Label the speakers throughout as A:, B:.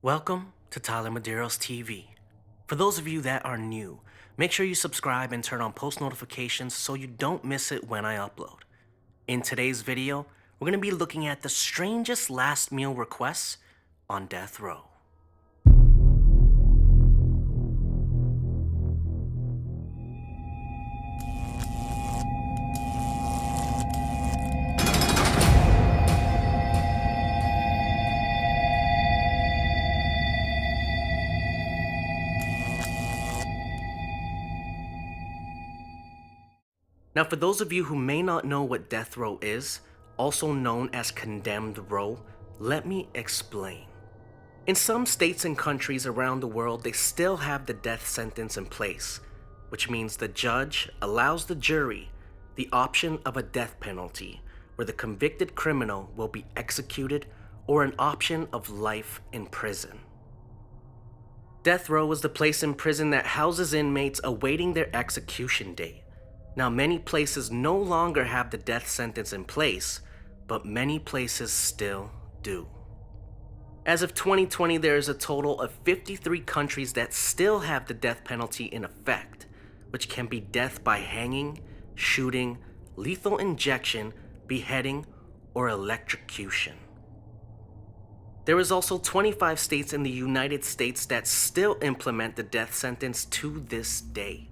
A: Welcome to TylerMedeirosTV. For those of you that are new, make sure you subscribe and turn on post notifications so you don't miss it when I upload. In today's video, we're going to be looking at the strangest last meal requests on death row. Now, for those of you who may not know what death row is, also known as condemned row, let me explain. In some states and countries around the world, they still have the death sentence in place, which means the judge allows the jury the option of a death penalty where the convicted criminal will be executed or an option of life in prison. Death row is the place in prison that houses inmates awaiting their execution date. Now, many places no longer have the death sentence in place, but many places still do. As of 2020, there is a total of 53 countries that still have the death penalty in effect, which can be death by hanging, shooting, lethal injection, beheading, or electrocution. There is also 25 states in the United States that still implement the death sentence to this day.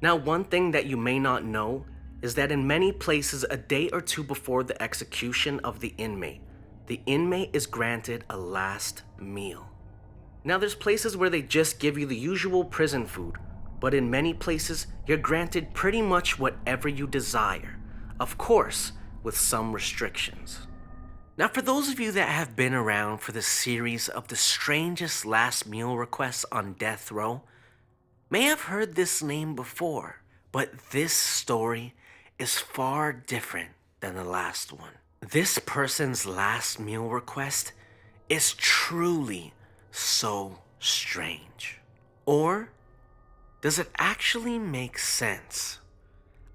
A: Now, one thing that you may not know is that in many places a day or two before the execution of the inmate is granted a last meal. Now, there's places where they just give you the usual prison food, but in many places you're granted pretty much whatever you desire, of course, with some restrictions. Now, for those of you that have been around for the series of the strangest last meal requests on death row, may have heard this name before, but this story is far different than the last one. This person's last meal request is truly so strange. Or does it actually make sense?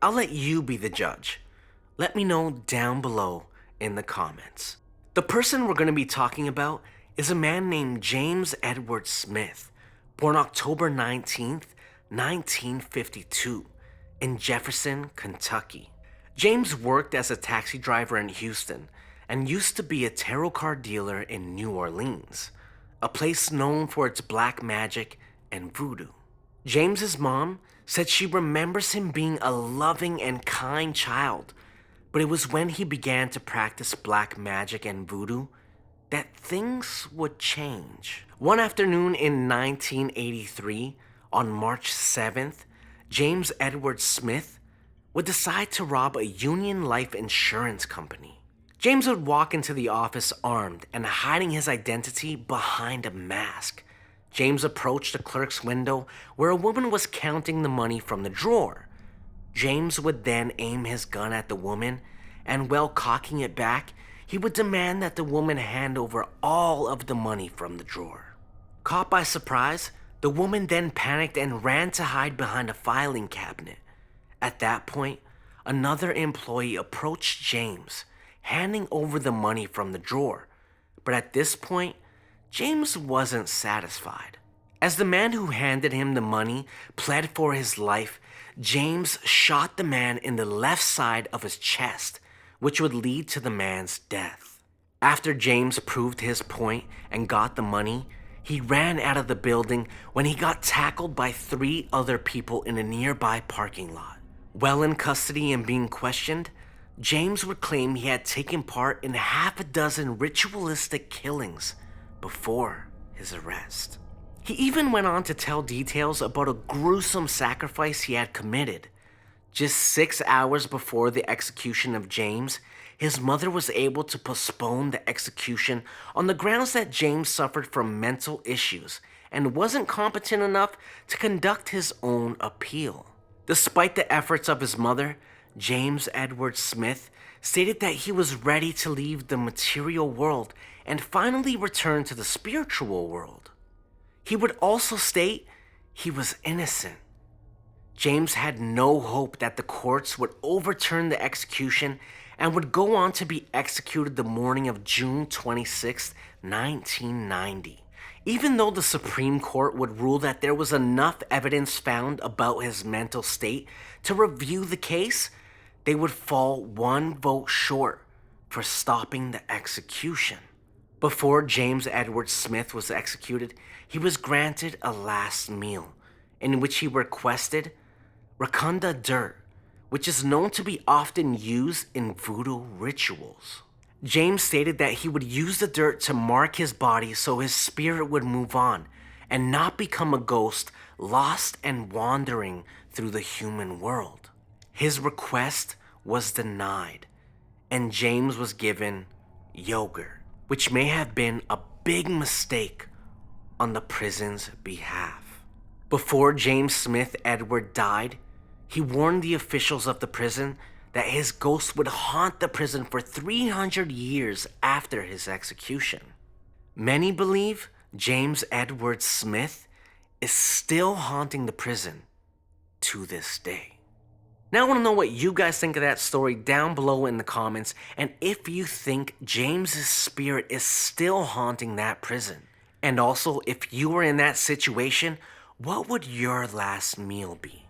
A: I'll let you be the judge. Let me know down below in the comments. The person we're going to be talking about is a man named James Edward Smith, born October 19th, 1952, in Jefferson, Kentucky. James worked as a taxi driver in Houston and used to be a tarot card dealer in New Orleans, a place known for its black magic and voodoo. James's mom said she remembers him being a loving and kind child, but it was when he began to practice black magic and voodoo that things would change. One afternoon in 1983, on March 7th, James Edward Smith would decide to rob a Union Life insurance company. James would walk into the office armed and hiding his identity behind a mask. James approached the clerk's window where a woman was counting the money from the drawer. James would then aim his gun at the woman, and while cocking it back, he would demand that the woman hand over all of the money from the drawer. Caught by surprise, the woman then panicked and ran to hide behind a filing cabinet. At that point, another employee approached James, handing over the money from the drawer. But at this point, James wasn't satisfied. As the man who handed him the money pled for his life, James shot the man in the left side of his chest, which would lead to the man's death. After James proved his point and got the money, he ran out of the building when he got tackled by 3 other people in a nearby parking lot. While in custody and being questioned, James would claim he had taken part in half a dozen ritualistic killings before his arrest. He even went on to tell details about a gruesome sacrifice he had committed. Just 6 hours before the execution of James, his mother was able to postpone the execution on the grounds that James suffered from mental issues and wasn't competent enough to conduct his own appeal. Despite the efforts of his mother, James Edward Smith stated that he was ready to leave the material world and finally return to the spiritual world. He would also state he was innocent. James had no hope that the courts would overturn the execution and would go on to be executed the morning of June 26, 1990. Even though the Supreme Court would rule that there was enough evidence found about his mental state to review the case, they would fall one vote short for stopping the execution. Before James Edward Smith was executed, he was granted a last meal, in which he requested Rakunda dirt, which is known to be often used in voodoo rituals. James stated that he would use the dirt to mark his body so his spirit would move on and not become a ghost lost and wandering through the human world. His request was denied, and James was given yogurt, which may have been a big mistake on the prison's behalf. Before James Smith Edward died, he warned the officials of the prison that his ghost would haunt the prison for 300 years after his execution. Many believe James Edward Smith is still haunting the prison to this day. Now I want to know what you guys think of that story down below in the comments, and if you think James's spirit is still haunting that prison. And also, if you were in that situation, what would your last meal be?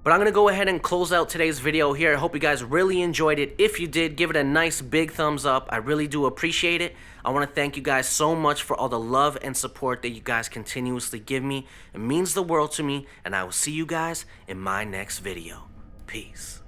A: But I'm going to go ahead and close out today's video here. I hope you guys really enjoyed it. If you did, give it a nice big thumbs up. I really do appreciate it. I want to thank you guys so much for all the love and support that you guys continuously give me. It means the world to me, and I will see you guys in my next video. Peace.